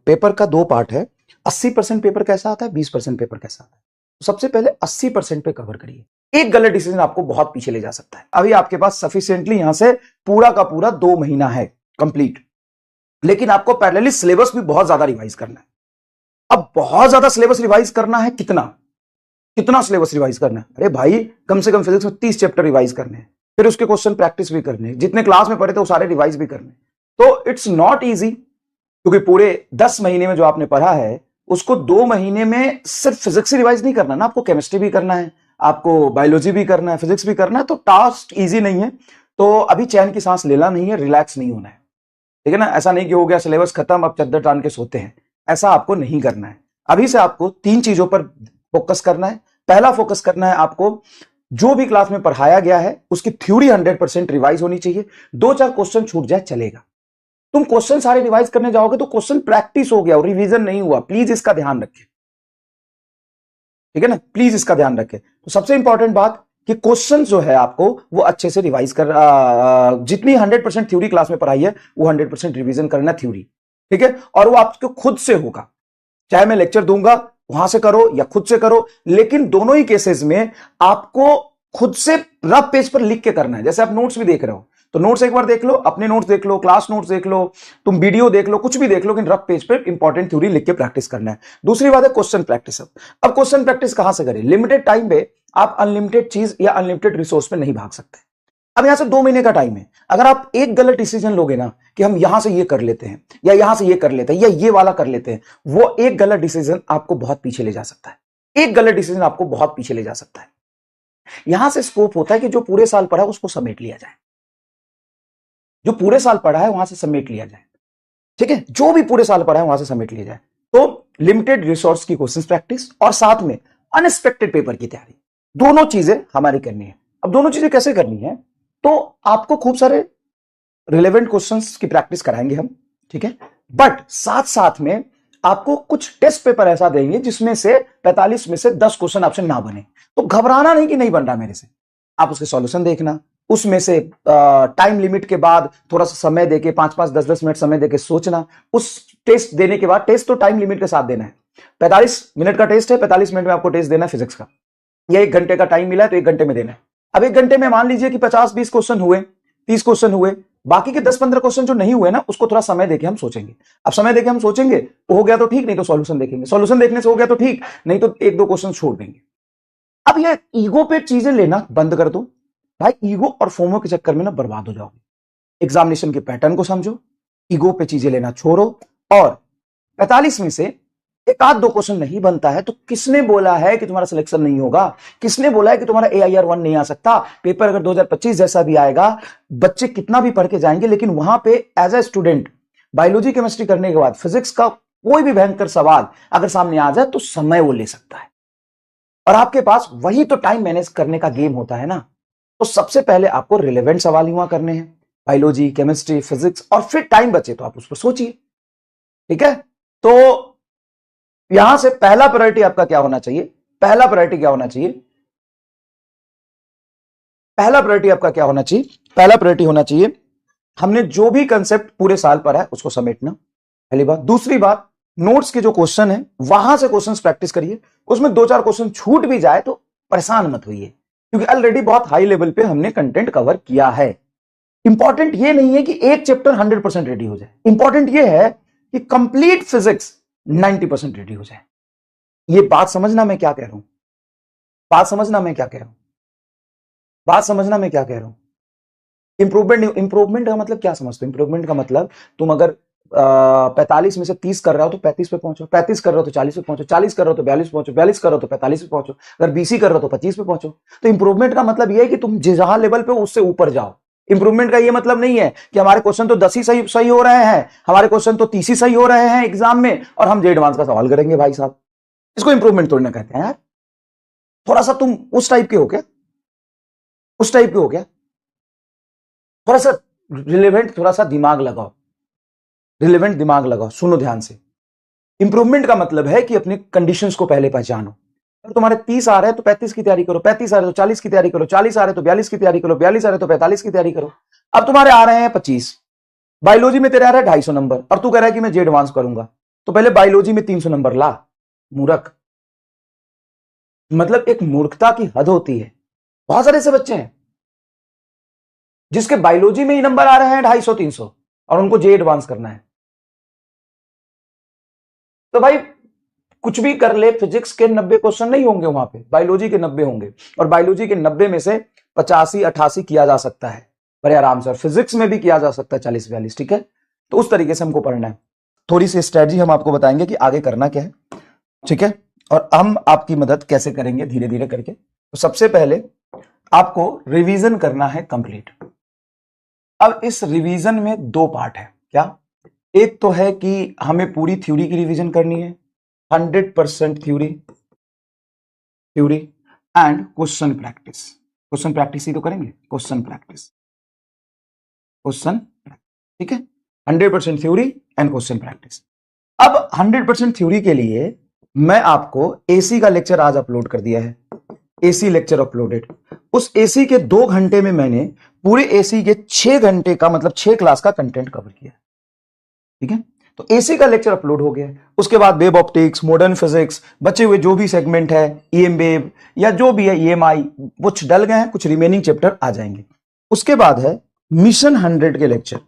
Paper का दो part है। 80% पेपर कैसा आता है, 20% पेपर कैसा आता है। तो सबसे पहले 80% पे कवर करिए। एक गलत डिसीजन आपको बहुत पीछे ले जा सकता है। अभी आपके पास सफिशिएंटली यहां से पूरा का पूरा 2 महीना है कंप्लीट, लेकिन आपको पैरेलली सिलेबस भी बहुत ज्यादा रिवाइज करना है। अब बहुत ज्यादा सिलेबस रिवाइज करना है, कितना सिलेबस रिवाइज करना है? अरे भाई, कम से कम फिजिक्स में 30 चैप्टर रिवाइज करने हैं, फिर उसके क्वेश्चन प्रैक्टिस भी करने हैं, जितने क्लास में पढ़े थे वो सारे रिवाइज भी करने। तो इट्स नॉट इजी, क्योंकि पूरे 10 महीने में जो आपने पढ़ा है उसको 2 महीने में सिर्फ फिजिक्स रिवाइज नहीं करना ना, आपको केमिस्ट्री भी करना है, आपको बायोलॉजी भी करना है, फिजिक्स भी करना है। तो टास्क इजी नहीं है। तो अभी चैन की सांस लेना नहीं है, रिलैक्स नहीं होना है, ठीक है ना। ऐसा नहीं कि हो गया सिलेबस खत्म, अब चद्दर टान के सोते हैं, ऐसा आपको नहीं करना है। अभी से आपको 3 चीजों पर फोकस करना है। पहला फोकस करना है आपको, जो भी क्लास में पढ़ाया गया है उसकी थ्योरी 100% रिवाइज होनी चाहिए। 2-4 क्वेश्चन छूट जाए चलेगा। तुम क्वेश्चन सारे रिवाइज करने जाओगे तो क्वेश्चन प्रैक्टिस हो गया और रिवीजन नहीं हुआ, प्लीज इसका ध्यान रखें, ठीक है ना, प्लीज इसका ध्यान रखें। तो सबसे इंपॉर्टेंट बात कि क्वेश्चन जो है आपको वो अच्छे से रिवाइज कर, जितनी 100% थ्योरी क्लास में पढ़ाई है वो 100% रिवीजन करना थ्योरी, ठीक है। और वो आपको खुद से होगा, चाहे मैं लेक्चर दूंगा वहां से करो या खुद से करो, लेकिन दोनों ही केसेस में आपको खुद से रफ पेज पर लिख के करना है। जैसे आप नोट्स भी देख रहे हो तो नोट्स एक बार देख लो, अपने नोट्स देख लो, क्लास नोट्स देख लो, तुम वीडियो देख लो, कुछ भी देख लो, लेकिन रफ पेज पर इंपॉर्टेंट थ्योरी लिख के प्रैक्टिस करना है। दूसरी बात है क्वेश्चन प्रैक्टिस। अब क्वेश्चन प्रैक्टिस कहां से करें? लिमिटेड टाइम पे आप अनलिमिटेड चीज या अनलिमिटेड रिसोर्स पे नहीं भाग सकते। अब यहां से 2 महीने का टाइम है। अगर आप एक गलत डिसीजन लोगे ना कि हम यहां से ये कर लेते हैं या यहां से ये कर लेते हैं या ये वाला कर लेते हैं, वो एक गलत डिसीजन आपको बहुत पीछे ले जा सकता है। एक गलत डिसीजन आपको बहुत पीछे ले जा सकता है। यहां से स्कोप होता है कि जो पूरे साल पढ़ा है उसको समेट लिया जाए, जो पूरे साल पढ़ा है वहां से समेट लिया जाए, ठीक है। जो भी पूरे साल पढ़ा है वहां से समेट लिया जाए। तो लिमिटेड रिसोर्स की क्वेश्चन प्रैक्टिस और साथ में अनएक्सपेक्टेड पेपर की तैयारी, दोनों चीजें हमारी करनी है। अब दोनों चीजें कैसे करनी है? तो आपको खूब सारे रिलेवेंट क्वेश्चंस की प्रैक्टिस कराएंगे हम, ठीक है। बट साथ साथ में आपको कुछ टेस्ट पेपर ऐसा देंगे जिसमें से 45 में से 10 क्वेश्चन आपसे ना बने। तो घबराना नहीं कि नहीं बन रहा मेरे से, आप उसके सॉल्यूशन देखना, उसमें से टाइम लिमिट के बाद थोड़ा सा समय देके 5-5, 10-10 मिनट समय देके सोचना। उस टेस्ट देने के बाद, टेस्ट तो टाइम लिमिट के साथ देना है। 45 मिनट का टेस्ट है, 45 मिनट में आपको टेस्ट देना है फिजिक्स का, या 1 घंटे का टाइम मिला है तो 1 घंटे में देना है। अब 1 घंटे में मान लीजिए कि 50-20 क्वेश्चन हुए, 30 क्वेश्चन हुए, बाकी के 10-15 क्वेश्चन जो नहीं हुए ना उसको थोड़ा समय देके हम सोचेंगे। अब समय देके हम सोचेंगे, हो गया तो ठीक, नहीं तो सॉल्यूशन देखेंगे, सॉल्यूशन देखने से हो गया तो ठीक, नहीं तो 1-2 क्वेश्चन छोड़ देंगे। अब ये ईगो पे चीजें लेना बंद कर दो भाई। ईगो और फोमो के चक्कर में ना बर्बाद हो जाओगे। एग्जामिनेशन के पैटर्न को समझो, ईगो पे चीजें लेना छोड़ो। और 45 में से 1-2 क्वेश्चन नहीं बनता है तो किसने बोला है कि तुम्हारा सिलेक्शन नहीं होगा? किसने बोला है कि तुम्हारा AIR 1 नहीं आ सकता? पेपर अगर 2025 जैसा भी आएगा, बच्चे कितना भी पढ़ के जाएंगे, लेकिन वहां पे as a student biology chemistry करने के बाद फिजिक्स का कोई भी भयंकर सवाल अगर सामने आ जाए तो समय वो ले सकता है। और आपके पास वही तो टाइम मैनेज करने का गेम होता है ना। तो सबसे पहले आपको रिलेवेंट सवाल ही वहां करने हैं, बायोलॉजी, केमिस्ट्री, फिजिक्स, और फिर टाइम बचे तो आप उस पर सोचिए, ठीक है। तो यहां से पहला प्रायोरिटी आपका क्या होना चाहिए? पहला प्रायोरिटी क्या होना चाहिए? पहला प्रायोरिटी आपका क्या होना चाहिए? पहला प्रायोरिटी होना चाहिए हमने जो भी कंसेप्ट पूरे साल पढ़ा है उसको समेटना, पहली बात। दूसरी बात, नोट्स के जो क्वेश्चन है वहां से क्वेश्चंस प्रैक्टिस करिए। उसमें 2-4 क्वेश्चन छूट भी जाए तो परेशान मत होइए, क्योंकि ऑलरेडी बहुत हाई लेवल पे हमने कंटेंट कवर किया है। इंपॉर्टेंट ये नहीं है कि एक चैप्टर 100% रेडी हो जाए, इंपॉर्टेंट ये है कि कंप्लीट फिजिक्स 90% रेडी हो जाए। ये बात समझना मैं क्या कह रहा हूं, बात समझना मैं क्या कह रहा हूं, बात समझना मैं क्या कह रहा हूं। इंप्रूवमेंट का मतलब क्या समझते हो? इंप्रूवमेंट का मतलब तुम अगर 45 में से 30 कर रहे हो तो 35 पे पहुंचो, 35 कर रहे हो तो 40 पे पहुंचो, 40 कर रहे हो तो 42 पे पहुंचो, 42 कर रहे हो तो 45 पे पहुंचो, अगर 20 कर रहे हो तो 25 पे पहुंचो। तो इंप्रूवमेंट का मतलब यह है कि तुम जहां लेवल पे उससे ऊपर जाओ। इंप्रूवमेंट का यह मतलब नहीं है कि हमारे क्वेश्चन तो 10 ही सही हो रहे हैं, हमारे क्वेश्चन तो 30 ही सही हो रहे हैं एग्जाम में और हम जे एडवांस का सवाल करेंगे। भाई साहब, इसको इंप्रूवमेंट थोड़ी ना कहते हैं यार। थोड़ा सा तुम उस टाइप के हो क्या, उस टाइप के हो क्या? थोड़ा सा रिलेवेंट, थोड़ा सा दिमाग लगाओ, रिलेवेंट दिमाग लगाओ, सुनो ध्यान से। इंप्रूवमेंट का मतलब है कि अपने कंडीशंस को पहले पहचानो। अगर तुम्हारे 30 आ रहे हैं तो 35 की तैयारी करो, 35 आ रहे तो 40 की तैयारी करो, 40 आ रहे तो 42 की तैयारी करो, 42 आ रहे तो 45 की तैयारी करो। अब तुम्हारे आ रहे हैं 25, बायोलॉजी में तेरे आ रहा है 250 नंबर और तू कह रहा है कि मैं जे एडवांस करूंगा। तो पहले बायोलॉजी में 300 नंबर ला, मूर्ख। मतलब एक मूर्खता की हद होती है। बहुत सारे ऐसे बच्चे हैं जिसके बायोलॉजी में ही नंबर आ रहे हैं 250-300 और उनको जे एडवांस करना है। तो भाई कुछ भी कर ले, फिजिक्स के 90 क्वेश्चन नहीं होंगे वहां पे, बायोलॉजी के 90 होंगे, और बायोलॉजी के 90 में से 85-88 किया जा सकता है बड़े आराम से, और फिजिक्स में भी किया जा सकता है 40-42। ठीक है, तो उस तरीके से हमको पढ़ना है। थोड़ी सी स्ट्रेटजी हम आपको बताएंगे कि आगे करना क्या है। ठीक है, और हम आपकी मदद कैसे करेंगे धीरे धीरे करके। तो सबसे पहले आपको रिवीजन करना है कंप्लीट। अब इस रिवीजन में दो पार्ट है। क्या? एक तो है कि हमें पूरी थ्योरी की रिवीजन करनी है, 100% theory and question practice. Question practice ही तो करेंगे, क्वेश्चन प्रैक्टिस। ठीक है, 100% थ्योरी एंड क्वेश्चन प्रैक्टिस। अब 100% थ्योरी के लिए मैं आपको एसी का लेक्चर आज अपलोड कर दिया है, एसी लेक्चर अपलोडेड। उस एसी के 2 घंटे में मैंने पूरे एसी के 6 घंटे का, मतलब 6 क्लास का कंटेंट कवर किया। ठीक है, तो एसी का लेक्चर अपलोड हो गया। उसके बाद वेब ऑप्टिक्स, मॉडर्न फिजिक्स, बचे हुए जो भी सेगमेंट है, ईएम वेव या जो भी है, ईएमआई, कुछ डल गए हैं, कुछ रिमेनिंग चैप्टर आ जाएंगे। उसके बाद है मिशन 100 के लेक्चर।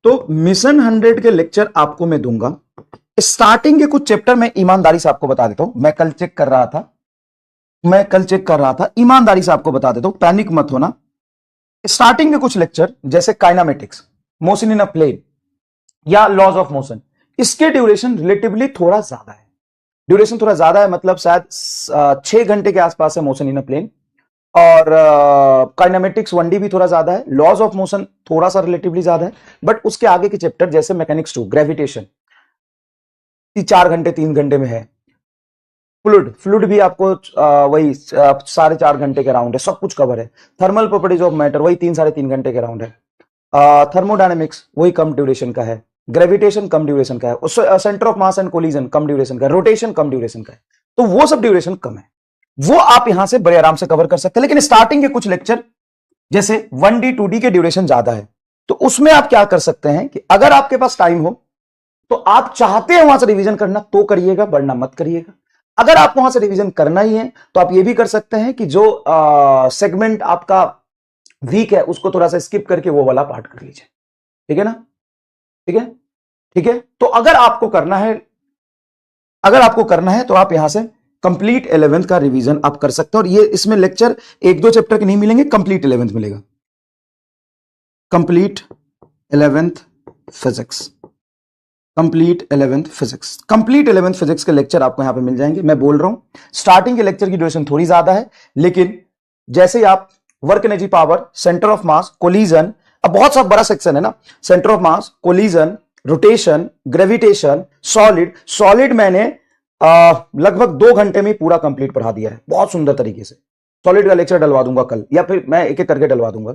तो मिशन 100 के लेक्चर आपको मैं दूंगा। स्टार्टिंग के कुछ चैप्टर मैं ईमानदारी से आपको बता देता हूं, मैं कल चेक कर रहा था, ईमानदारी से आपको बता देता हूं, पैनिक मत होना। स्टार्टिंग के कुछ लेक्चर जैसे kinematics, motion in a plane या लॉज ऑफ मोशन, इसके ड्यूरेशन रिलेटिवली थोड़ा ज्यादा है। ड्यूरेशन थोड़ा ज्यादा है मतलब शायद 6 घंटे के आसपास है मोशन इन अ प्लेन, और काइनेमेटिक्स 1D भी थोड़ा ज्यादा है, लॉज ऑफ मोशन थोड़ा सा रिलेटिवली ज्यादा है। बट उसके आगे के चैप्टर जैसे मैकेनिक्स 2, ग्रेविटेशन, 4 घंटे 3 घंटे में है। फ्लूइड भी आपको वही 4.5 घंटे के राउंड है, सब कुछ कवर है। थर्मल प्रॉपर्टीज ऑफ मैटर वही 3-3.5 घंटे के राउंड है। थर्मोडायनेमिक्स वही कम ड्यूरेशन का है। ग्रेविटेशन कम ड्यूरेशन का है। Centre of mass and collision come duration का है। रोटेशन कम ड्यूरेशन का है। तो वो सब ड्यूरेशन कम है, वो आप यहां से बड़े आराम से कवर कर सकते हैं। लेकिन स्टार्टिंग के कुछ लेक्चर जैसे 1D 2D के ड्यूरेशन ज्यादा है, तो उसमें आप क्या कर सकते हैं कि अगर आपके पास टाइम हो तो आप चाहते हैं वहां से रिवीजन करना तो करिएगा, वरना मत करिएगा। अगर आप वहां से रिवीजन करना ही है तो आप ये भी कर सकते हैं कि जो सेगमेंट आपका वीक है उसको थोड़ा सा स्किप करके वो वाला पार्ट कर लीजिए। ठीक है ना? ठीक है। तो अगर आपको करना है तो आप यहां से कंप्लीट 11th का रिवीजन आप कर सकते हैं। और ये इसमें लेक्चर 1-2 चैप्टर के नहीं मिलेंगे, कंप्लीट 11th मिलेगा। Complete 11th physics, complete 11th physics के लेक्चर आपको यहां पे मिल जाएंगे। मैं बोल रहा हूं स्टार्टिंग के लेक्चर की ड्यूरेशन थोड़ी ज्यादा है, लेकिन जैसे ही आप work energy power, centre of mass, collision, अब बहुत सा बड़ा सेक्शन है ना, centre of mass, collision, rotation, gravitation, solid मैंने लगभग 2 घंटे में पूरा कंप्लीट पढ़ा दिया है, बहुत सुंदर तरीके से। सॉलिड का लेक्चर डलवा दूंगा कल, या फिर मैं एक एक करके डलवा दूंगा।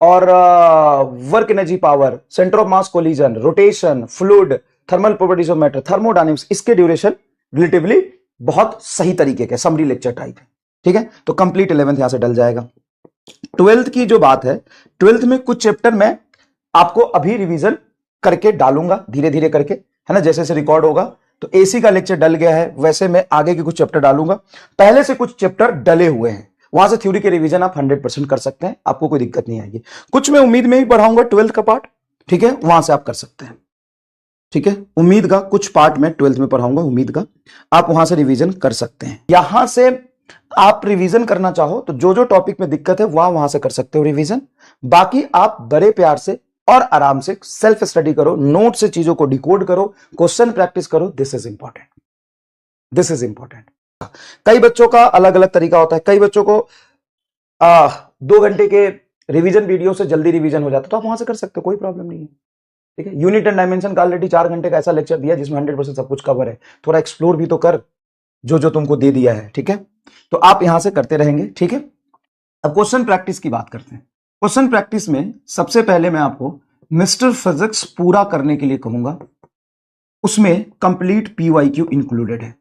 और work energy power, centre of mass, collision, rotation, fluid, thermal properties of matter, thermodynamics, इसके ड्यूरेशन रिलेटिवली बहुत सही तरीके के समरी लेक्चर टाइप है। ठीक है, तो कंप्लीट 11th यहां से डल जाएगा। 12th की जो बात है, 12th में कुछ चैप्टर मैं आपको अभी रिवीजन करके डालूंगा धीरे धीरे करके, है ना, जैसे जैसे रिकॉर्ड होगा। तो एसी का लेक्चर डल गया है, वैसे मैं आगे के कुछ चैप्टर डालूंगा। पहले से कुछ चैप्टर डले हुए हैं, वहां से थ्योरी के रिवीजन आप 100% कर सकते हैं, आपको कोई दिक्कत नहीं आएगी। कुछ मैं उम्मीद में भी पढ़ाऊंगा 12th का पार्ट, ठीक है, वहां से आप कर सकते हैं। ठीक है, उम्मीद का कुछ पार्ट मैं 12th में पढ़ाऊंगा, उम्मीद का आप वहां से रिवीजन कर सकते हैं। यहां से आप रिवीजन करना चाहो तो जो जो टॉपिक में दिक्कत है वहां से कर सकते हो रिवीजन। बाकी आप बड़े प्यार से और आराम से सेल्फ स्टडी करो, नोट से चीजों को डिकोड करो, क्वेश्चन प्रैक्टिस करो। This is important. कई बच्चों का अलग अलग तरीका होता है, कई बच्चों को 2 घंटे के रिवीजन वीडियो से जल्दी रिवीजन हो जाता है, तो आप वहां से कर सकते हो, कोई प्रॉब्लम नहीं है। ठीक है, यूनिट एंड डायमेंशन का ऑलरेडी 4 घंटे का ऐसा लेक्चर दिया जिसमें 100% सब कुछ कवर है। थोड़ा एक्सप्लोर भी तो कर जो जो तुमको दे दिया है। ठीक है, तो आप यहां से करते रहेंगे। ठीक है, अब क्वेश्चन प्रैक्टिस की बात करते हैं। क्वेश्चन प्रैक्टिस में सबसे पहले मैं आपको मिस्टर फिजिक्स पूरा करने के लिए कहूंगा, उसमें कंप्लीट पीवाईक्यू इंक्लूडेड है।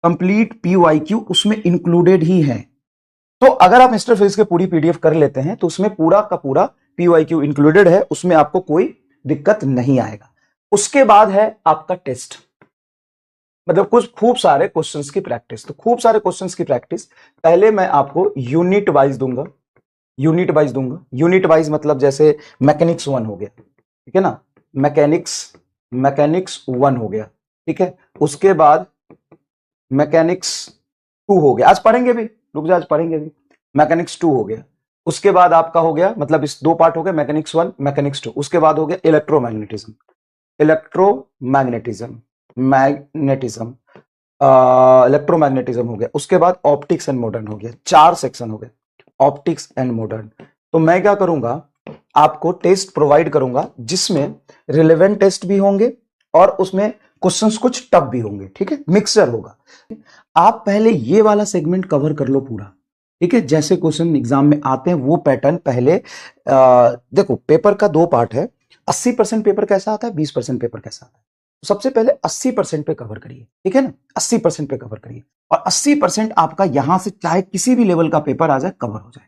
कंप्लीट पीवाईक्यू उसमें इंक्लूडेड ही है। तो अगर आप मिस्टर फिजिक्स की पूरी पीडीएफ कर लेते हैं तो उसमें पूरा का पूरा पीवाईक्यू इंक्लूडेड है, उसमें आपको कोई दिक्कत नहीं आएगा। उसके बाद है आपका टेस्ट। मतलब कुछ खूब सारे क्वेश्चंस की प्रैक्टिस। तो खूब सारे क्वेश्चंस की प्रैक्टिस पहले मैं आपको यूनिट वाइज दूंगा, यूनिट वाइज दूंगा। यूनिट वाइज मतलब जैसे मैकेनिक्स 1 हो गया, ठीक है ना, मैकेनिक्स 1 हो गया, ठीक है। उसके बाद मैकेनिक्स 2 हो गया, आज पढ़ेंगे भी, रुक जा, आज पढ़ेंगे भी। मैकेनिक्स 2 हो गया, उसके बाद आपका हो गया, मतलब इस दो पार्ट हो गए, मैकेनिक्स 1 मैकेनिक्स 2। उसके बाद हो गया इलेक्ट्रोमैग्नेटिज्म, इलेक्ट्रोमैग्नेटिज्म, मैग्नेटिज्म, इलेक्ट्रोमैग्नेटिज्म हो गया। उसके बाद ऑप्टिक्स एंड मॉडर्न हो गया, 4 सेक्शन हो गए, ऑप्टिक्स एंड मॉडर्न। तो मैं क्या करूंगा, आपको टेस्ट प्रोवाइड करूंगा जिसमें रिलेवेंट टेस्ट भी होंगे और उसमें क्वेश्चंस कुछ टफ भी होंगे, ठीक है, मिक्सचर होगा। आप पहले ये वाला सेगमेंट कवर कर लो पूरा, ठीक है। जैसे क्वेश्चन एग्जाम में आते हैं वो पैटर्न पहले देखो, पेपर का 2 पार्ट है। 80% पेपर कैसा आता है, 20% पेपर कैसा आता है। तो सबसे पहले 80% पे कवर करिए, ठीक है ना, 80% पे कवर करिए। और 80% आपका यहां से चाहे किसी भी लेवल का पेपर आ जाए कवर हो जाए।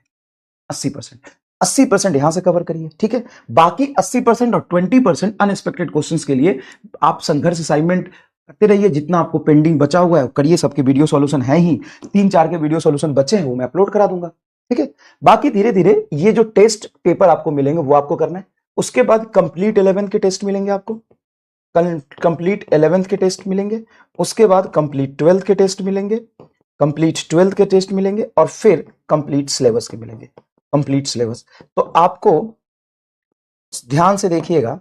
80% यहां से कवर करिए, ठीक है। बाकी 80% और 20% अनएक्सपेक्टेड क्वेश्चंस के लिए आप संघर्ष असाइनमेंट करते रहिए। जितना आपको पेंडिंग बचा हुआ है करिए, सबके वीडियो सॉल्यूशन है ही, 3-4 के वीडियो सॉल्यूशन बचे हैं वो मैं अपलोड करा दूंगा, ठीक है। बाकी धीरे धीरे ये जो टेस्ट पेपर आपको मिलेंगे वो आपको करना है। उसके बाद कंप्लीट 11 के टेस्ट मिलेंगे आपको, कंप्लीट 11th के टेस्ट मिलेंगे। उसके बाद कंप्लीट 12th के टेस्ट मिलेंगे, कंप्लीट 12th के टेस्ट मिलेंगे, और फिर कंप्लीट सिलेबस के मिलेंगे, कंप्लीट सिलेबस। तो आपको ध्यान से देखिएगा,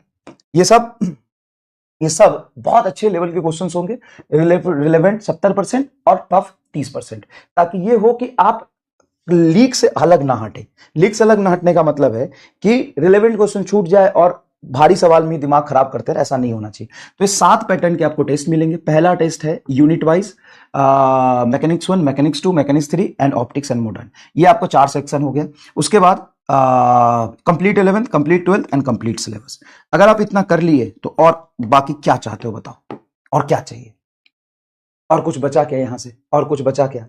ये सब बहुत अच्छे लेवल के क्वेश्चंस होंगे। रिलेवेंट 70% और टफ 30%, ताकि ये हो कि आप लीक से अलग ना हटे। लीक से अलग ना हटने का मतलब है कि रिलेवेंट क्वेश्चन छूट जाए और भारी सवाल में दिमाग खराब करते हैं, ऐसा नहीं होना चाहिए। तो ये 7 पैटर्न के आपको टेस्ट मिलेंगे। पहला टेस्ट है unit wise, mechanics 1 mechanics 2 mechanics 3 and optics and modern. ये आपको 4 सेक्शन हो गया। उसके बाद complete 11th, complete 12th and complete syllabus. अगर आप इतना कर लिए तो और बाकी क्या चाहते हो बताओ, और क्या चाहिए, और कुछ बचा क्या यहां से, और कुछ बचा क्या?